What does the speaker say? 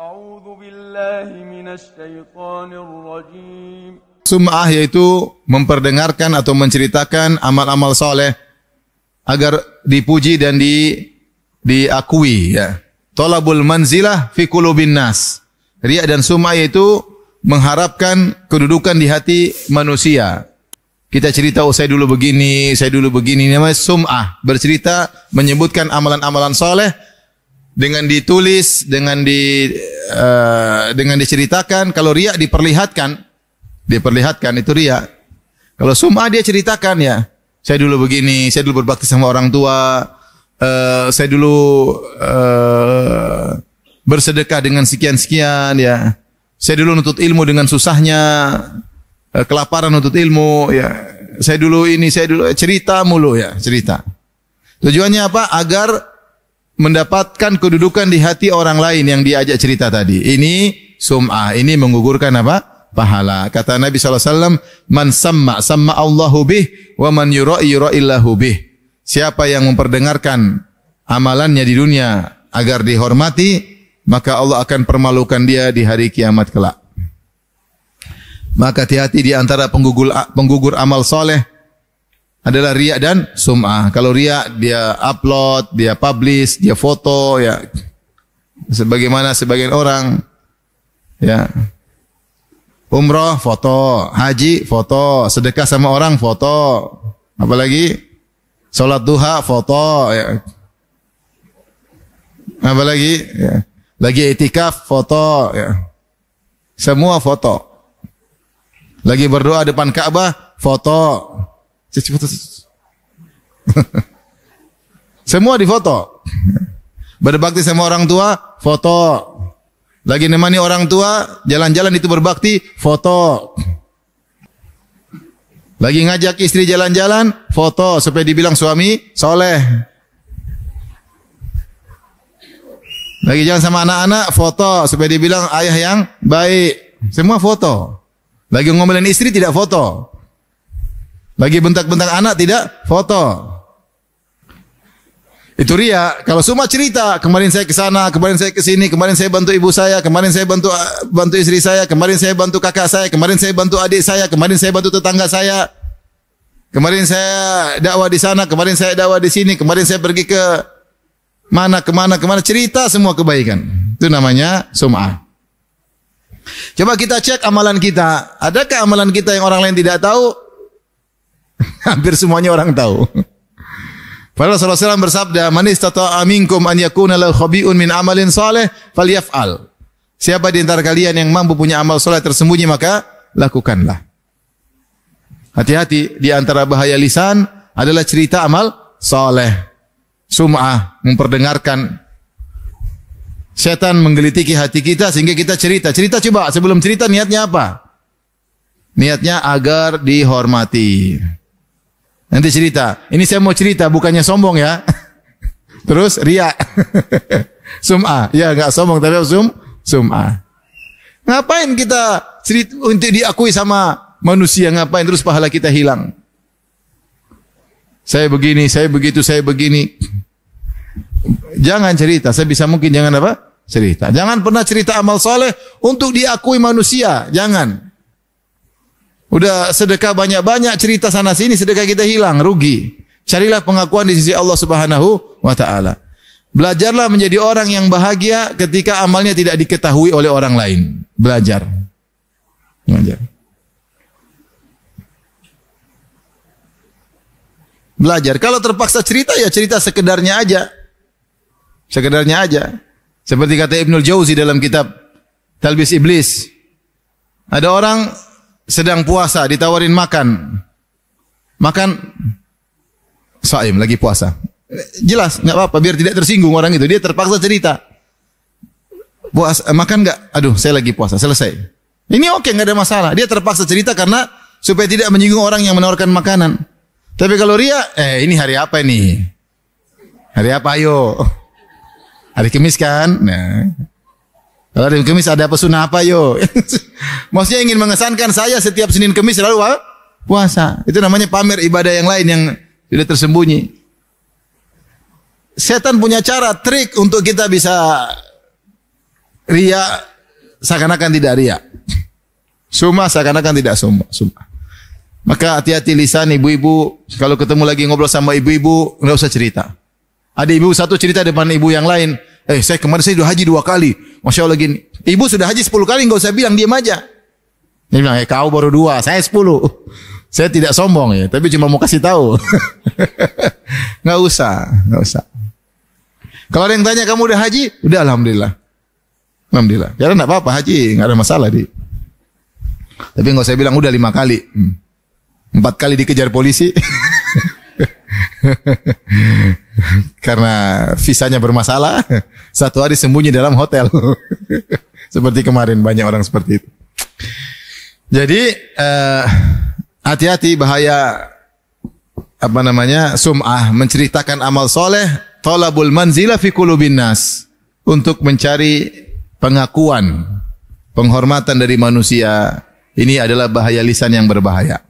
A'udzu billahi minasy syaithanir rajim. Sum'ah yaitu memperdengarkan atau menceritakan amal-amal soleh agar dipuji dan diakui, ya. Talabul manzilah fi qulubin nas. Riya dan sum'ah yaitu mengharapkan kedudukan di hati manusia. Kita cerita, oh saya dulu begini, namanya sum'ah. Bercerita, menyebutkan amalan-amalan soleh dengan ditulis, dengan diceritakan. Kalau riya diperlihatkan itu riya. Kalau sum'ah dia ceritakan, ya, saya dulu begini, saya dulu berbakti sama orang tua, saya dulu bersedekah dengan sekian-sekian, ya. Saya dulu nuntut ilmu dengan susahnya, kelaparan nuntut ilmu, ya. Saya dulu cerita mulu, ya, cerita. Tujuannya apa? Agar mendapatkan kedudukan di hati orang lain yang diajak cerita tadi. Ini sum'ah, ini menggugurkan apa? Pahala. Kata Nabi SAW, man samma Allahu bih, wa man yura'illahu bih. Siapa yang memperdengarkan amalannya di dunia agar dihormati, maka Allah akan permalukan dia di hari kiamat kelak. Maka hati-hati di antara penggugur amal soleh adalah riya dan sum'ah. Kalau riya dia upload, dia publish, dia foto, ya. Sebagaimana sebagian orang, ya. Umroh foto, haji foto, sedekah sama orang foto, apalagi salat duha foto, ya. Apalagi, ya. Lagi itikaf foto, ya. Semua foto. Lagi berdoa depan Ka'bah foto. Semua difoto. Berbakti sama orang tua foto. Lagi nemani orang tua jalan-jalan itu berbakti foto. Lagi ngajak istri jalan-jalan foto supaya dibilang suami soleh. Lagi jalan sama anak-anak foto supaya dibilang ayah yang baik. Semua foto. Lagi ngomelin istri tidak foto. Lagi bentak-bentak anak tidak foto. Itu riya. Kalau semua cerita, kemarin saya ke sana, kemarin saya ke sini, kemarin saya bantu ibu saya, kemarin saya bantu istri saya, kemarin saya bantu kakak saya, kemarin saya bantu adik saya, kemarin saya bantu tetangga saya. Kemarin saya dakwah di sana, kemarin saya dakwah di sini, kemarin saya pergi ke kemana, cerita semua kebaikan. Itu namanya sum'ah. Coba kita cek amalan kita. Adakah amalan kita yang orang lain tidak tahu? Hampir semuanya orang tahu. Padahal Rasulullah SAW bersabda, "Man istata'a minkum an yakuna lahu khabi'un min amalin salih falyaf'al." Siapa di antara kalian yang mampu punya amal saleh tersembunyi maka lakukanlah. Hati-hati, di antara bahaya lisan adalah cerita amal saleh. Sum'ah, memperdengarkan. Setan menggelitiki hati kita sehingga kita cerita. Cerita coba, sebelum cerita niatnya apa? Niatnya agar dihormati. Nanti cerita, ini saya mau cerita bukannya sombong ya. Terus riya. Sum'ah, ya enggak sombong tapi sum'ah. Ngapain kita cerita untuk diakui sama manusia, ngapain terus pahala kita hilang? Saya begini, saya begitu, saya begini. Jangan cerita, sebisa mungkin jangan apa? Cerita. Jangan pernah cerita amal soleh untuk diakui manusia, jangan. Udah sedekah banyak-banyak, cerita sana sini, sedekah kita hilang, rugi. Carilah pengakuan di sisi Allah Subhanahu wa taala. Belajarlah menjadi orang yang bahagia ketika amalnya tidak diketahui oleh orang lain. Belajar. Belajar. Kalau terpaksa cerita, ya cerita sekedarnya aja. Sekedarnya aja. Seperti kata Ibnul Jauzi dalam kitab Talbis Iblis. Ada orang sedang puasa, ditawarin makan. Makan shaim, lagi puasa. Jelas, enggak apa-apa biar tidak tersinggung orang itu. Dia terpaksa cerita. Puasa, makan enggak? Aduh, saya lagi puasa, selesai. Ini oke, enggak ada masalah. Dia terpaksa cerita karena supaya tidak menyinggung orang yang menawarkan makanan. Tapi kalau riya, ini hari apa ini? Hari apa ayo? Hari Kamis kan? Nah. Kalau hari Kamis ada apa sunnah apa yo? Maksudnya ingin mengesankan saya setiap Senin Kamis selalu puasa. Itu namanya pamer ibadah yang lain yang sudah tersembunyi. Setan punya cara, trik untuk kita bisa Ria seakan-akan tidak ria. Sum'ah seakan-akan tidak sum'ah. Maka hati-hati lisan ibu-ibu, kalau ketemu lagi ngobrol sama ibu-ibu, enggak usah cerita. Ada ibu satu cerita depan ibu yang lain, saya kemarin sudah haji 2 kali. Masya Allah gini. Ibu sudah haji 10 kali, enggak usah bilang, diam aja. Dia bilang, kau baru 2, saya 10. Saya tidak sombong ya, tapi cuma mau kasih tahu. Enggak usah. Kalau ada yang tanya, kamu udah haji? Udah, alhamdulillah. Karena enggak apa-apa haji, enggak ada masalah di. Tapi enggak usah bilang udah 5 kali. 4 kali dikejar polisi. Karena visanya bermasalah. 1 hari sembunyi dalam hotel. Seperti kemarin banyak orang seperti itu. Jadi hati-hati bahaya sum'ah, menceritakan amal soleh, talabul manzila fi qulubin nas, untuk mencari pengakuan, penghormatan dari manusia. Ini adalah bahaya lisan yang berbahaya.